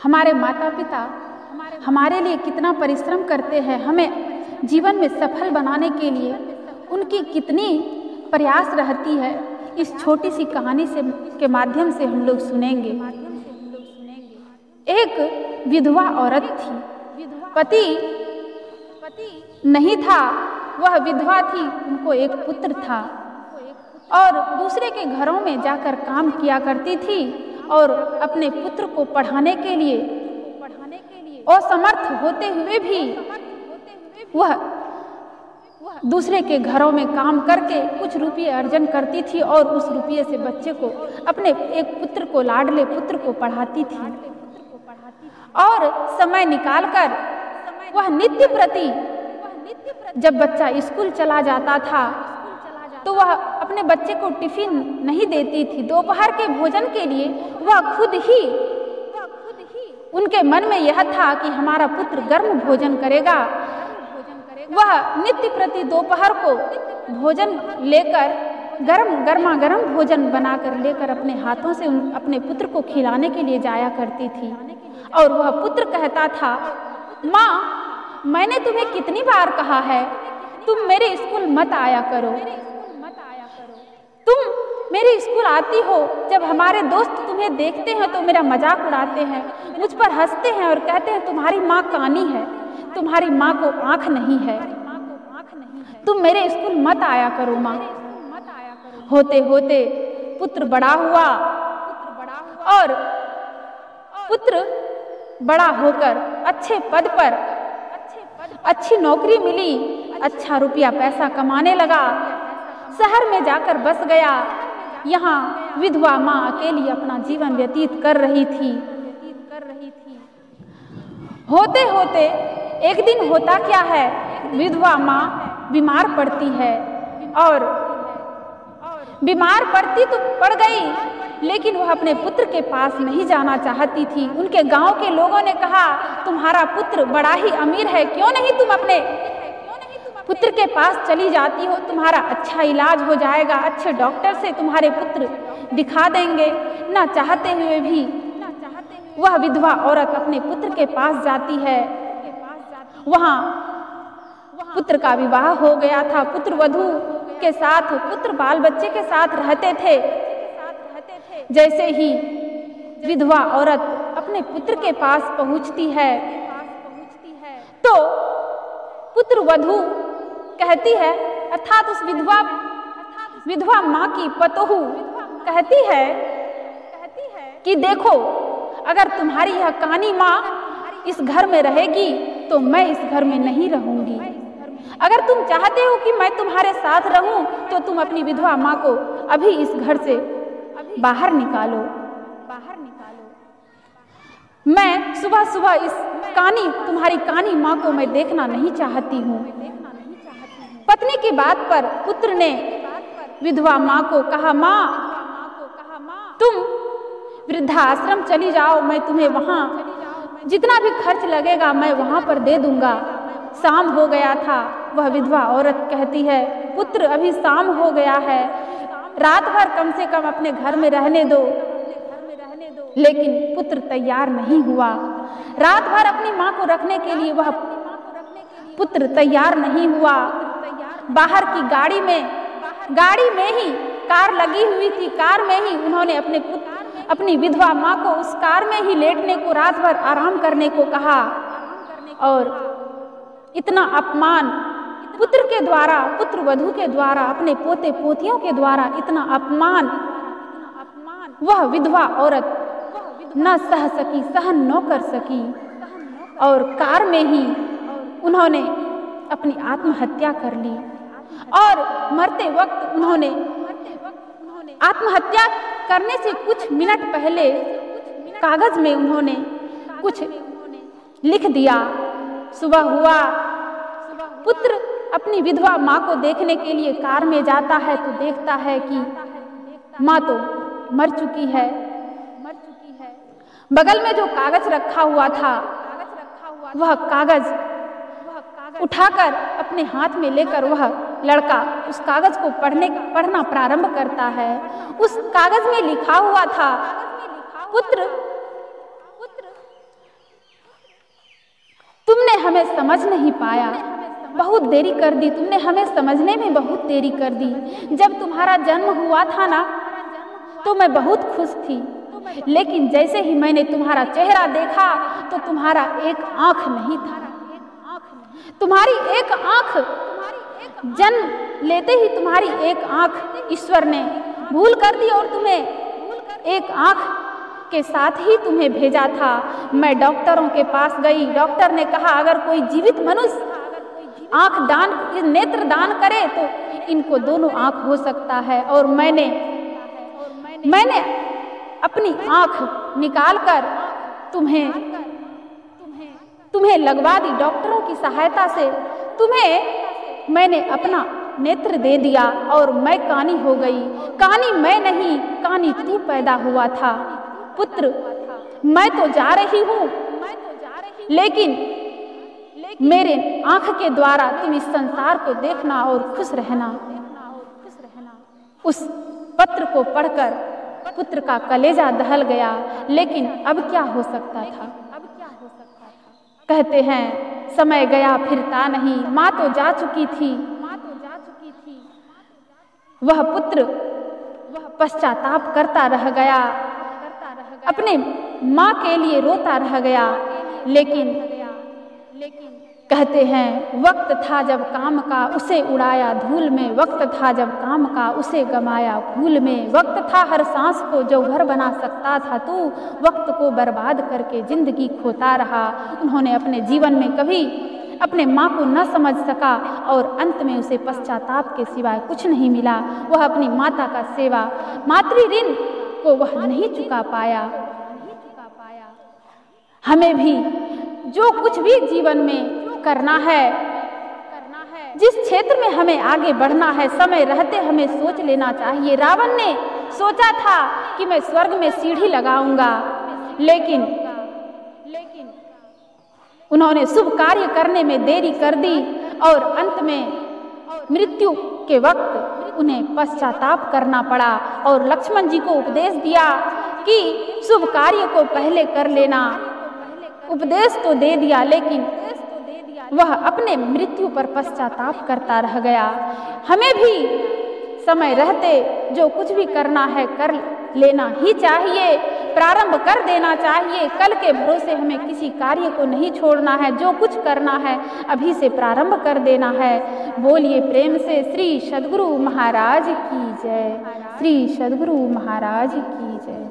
हमारे माता पिता हमारे लिए कितना परिश्रम करते हैं, हमें जीवन में सफल बनाने के लिए उनकी कितनी प्रयास रहती है, इस छोटी सी कहानी से के माध्यम से हम लोग सुनेंगे। एक विधवा औरत थी, पति नहीं था, वह विधवा थी, उनको एक पुत्र था और दूसरे के घरों में जाकर काम किया करती थी और अपने पुत्र को पढ़ाने के लिए असमर्थ होते हुए भी वह दूसरे के घरों में काम करके कुछ रुपये अर्जन करती थी और उस रुपये से बच्चे को, अपने एक पुत्र को, लाडले पुत्र को पढ़ाती थी। और समय निकालकर वह नित्य प्रति जब बच्चा स्कूल चला जाता था तो वह अपने बच्चे को टिफिन नहीं देती थी। दोपहर के भोजन के लिए वह खुद ही, उनके मन में यह था कि हमारा पुत्र गर्म भोजन करेगा। वह नित्य प्रति दोपहर को भोजन लेकर गर्मा गर्म भोजन बनाकर लेकर अपने हाथों से अपने पुत्र को खिलाने के लिए जाया करती थी। और वह पुत्र कहता था, माँ, मैंने तुम्हें कितनी बार कहा है तुम मेरे स्कूल मत आया करो। तुम मेरे स्कूल आती हो, जब हमारे दोस्त तुम्हें देखते हैं तो मेरा मजाक उड़ाते हैं, मुझ पर हंसते हैं और कहते हैं तुम्हारी माँ कानी है, तुम्हारी माँ को आँख नहीं है, तुम मेरे स्कूल मत आया करो माँ। होते होते पुत्र बड़ा हुआ और पुत्र बड़ा होकर अच्छे पद पर, अच्छी नौकरी मिली, अच्छा रुपया पैसा कमाने लगा, शहर में जाकर बस गया। यहाँ विधवा माँ अकेली अपना जीवन व्यतीत कर रही थी। होते होते एक दिन होता क्या है, विधवा माँ बीमार पड़ती है और बीमार पड़ती तो पड़ गई, लेकिन वह अपने पुत्र के पास नहीं जाना चाहती थी। उनके गांव के लोगों ने कहा, तुम्हारा पुत्र बड़ा ही अमीर है, क्यों नहीं तुम अपने पुत्र के पास चली जाती हो, तुम्हारा अच्छा इलाज हो जाएगा, अच्छे डॉक्टर से तुम्हारे पुत्र दिखा देंगे। ना चाहते हुए भी वह विधवा औरत अपने पुत्र के पास जाती है। वहाँ पुत्र का विवाह हो गया था, पुत्र वधू के साथ, पुत्र बाल बच्चे के साथ रहते थे। जैसे ही विधवा औरत अपने पुत्र के पास पहुंचती है तो पुत्र वधू कहती है, अर्थात उस विधवा माँ की पतोहू कहती है कि देखो, अगर तुम्हारी यह कानी माँ इस घर में रहेगी तो मैं इस घर में नहीं रहूंगी। अगर तुम चाहते हो कि मैं तुम्हारे साथ रहूं तो तुम अपनी विधवा माँ को अभी इस घर से बाहर निकालो। मैं सुबह सुबह इस तुम्हारी कानी माँ को मैं देखना नहीं चाहती हूँ। पत्नी की बात पर पुत्र ने विधवा माँ को कहा, माँ, तुम वृद्धाश्रम चली जाओ, मैं तुम्हें वहाँ जितना भी खर्च लगेगा मैं वहाँ पर दे दूंगा। शाम हो गया था। वह विधवा औरत कहती है, पुत्र अभी शाम हो गया है, रात भर कम से कम अपने घर में रहने दो। लेकिन पुत्र तैयार नहीं हुआ। रात भर अपनी माँ को रखने के लिए वह पुत्र तैयार नहीं हुआ। बाहर की गाड़ी में ही कार लगी हुई थी, कार में ही उन्होंने अपनी विधवा माँ को उस कार में ही लेटने को, रात भर आराम करने को कहा। और इतना अपमान पुत्र के द्वारा, पुत्र वधू के द्वारा, अपने पोते पोतियों के द्वारा इतना अपमान वह विधवा औरत न सह सकी, सहन न कर सकी और कार में ही उन्होंने अपनी आत्महत्या कर ली। और मरते वक्त उन्होंने आत्महत्या करने से कुछ मिनट पहले कागज में उन्होंने कुछ लिख दिया। सुबह हुआ, पुत्र अपनी विधवा माँ को देखने के लिए कार में जाता है तो देखता है कि माँ तो मर चुकी है। बगल में जो कागज रखा हुआ था वह कागज उठाकर अपने हाथ में लेकर वह लड़का उस कागज को पढ़ना प्रारंभ करता है। उस कागज में लिखा हुआ था, पुत्र हमें समझ नहीं पाया, बहुत देरी कर दी तुमने, हमें समझने में बहुत देरी कर दी। जब तुम्हारा जन्म हुआ था ना तो मैं बहुत खुश थी, लेकिन जैसे ही मैंने तुम्हारा चेहरा देखा तो तुम्हारा एक आंख नहीं था। तुम्हारी एक आंख, जन्म लेते ही तुम्हारी एक आंख ईश्वर ने भूल कर दी और तुम्हें एक आंख के साथ ही तुम्हें भेजा था। मैं डॉक्टरों के पास गई, डॉक्टर ने कहा अगर कोई जीवित मनुष्य आंख दान, नेत्र दान करे तो इनको दोनों आंख हो सकता है। और मैंने अपनी आंख निकालकर तुम्हें लगवा दी। डॉक्टरों की सहायता से तुम्हें मैंने अपना नेत्र दे दिया और मैं कानी हो गई। कानी मैं नहीं, कानी तू पैदा हुआ था। पुत्र, मैं तो जा रही हूँ, लेकिन मेरे आंख के द्वारा तुम इस संसार को देखना और खुश रहना। उस पत्र को पढ़कर पुत्र का कलेजा दहल गया, लेकिन अब क्या हो सकता था। कहते हैं समय गया फिरता नहीं, माँ तो जा चुकी थी। वह पुत्र पश्चाताप करता रह गया, अपने माँ के लिए रोता रह गया। लेकिन कहते हैं वक्त था जब काम का उसे उड़ाया धूल में, वक्त था जब काम का उसे गमाया भूल में, वक्त था हर सांस को जो घर बना सकता था तू, वक्त को बर्बाद करके जिंदगी खोता रहा। उन्होंने अपने जीवन में कभी अपने माँ को न समझ सका और अंत में उसे पश्चाताप के सिवाय कुछ नहीं मिला। वह अपनी माता का सेवा, मातृ ऋण को वह नहीं चुका पाया। हमें भी जो कुछ भी जीवन में करना है, जिस क्षेत्र में हमें आगे बढ़ना है, समय रहते हमें सोच लेना चाहिए। रावण ने सोचा था कि मैं स्वर्ग में सीढ़ी लगाऊंगा, लेकिन उन्होंने शुभ कार्य करने में देरी कर दी और अंत में मृत्यु के वक्त उन्हें पश्चाताप करना पड़ा। और लक्ष्मण जी को उपदेश दिया कि शुभ कार्य को पहले कर लेना। उपदेश तो दे दिया, लेकिन वह अपने मृत्यु पर पश्चाताप करता रह गया। हमें भी समय रहते जो कुछ भी करना है कर लेना ही चाहिए, प्रारंभ कर देना चाहिए। कल के भरोसे हमें किसी कार्य को नहीं छोड़ना है, जो कुछ करना है अभी से प्रारंभ कर देना है। बोलिए प्रेम से श्री सद्गुरु महाराज की जय, श्री सद्गुरु महाराज की जय।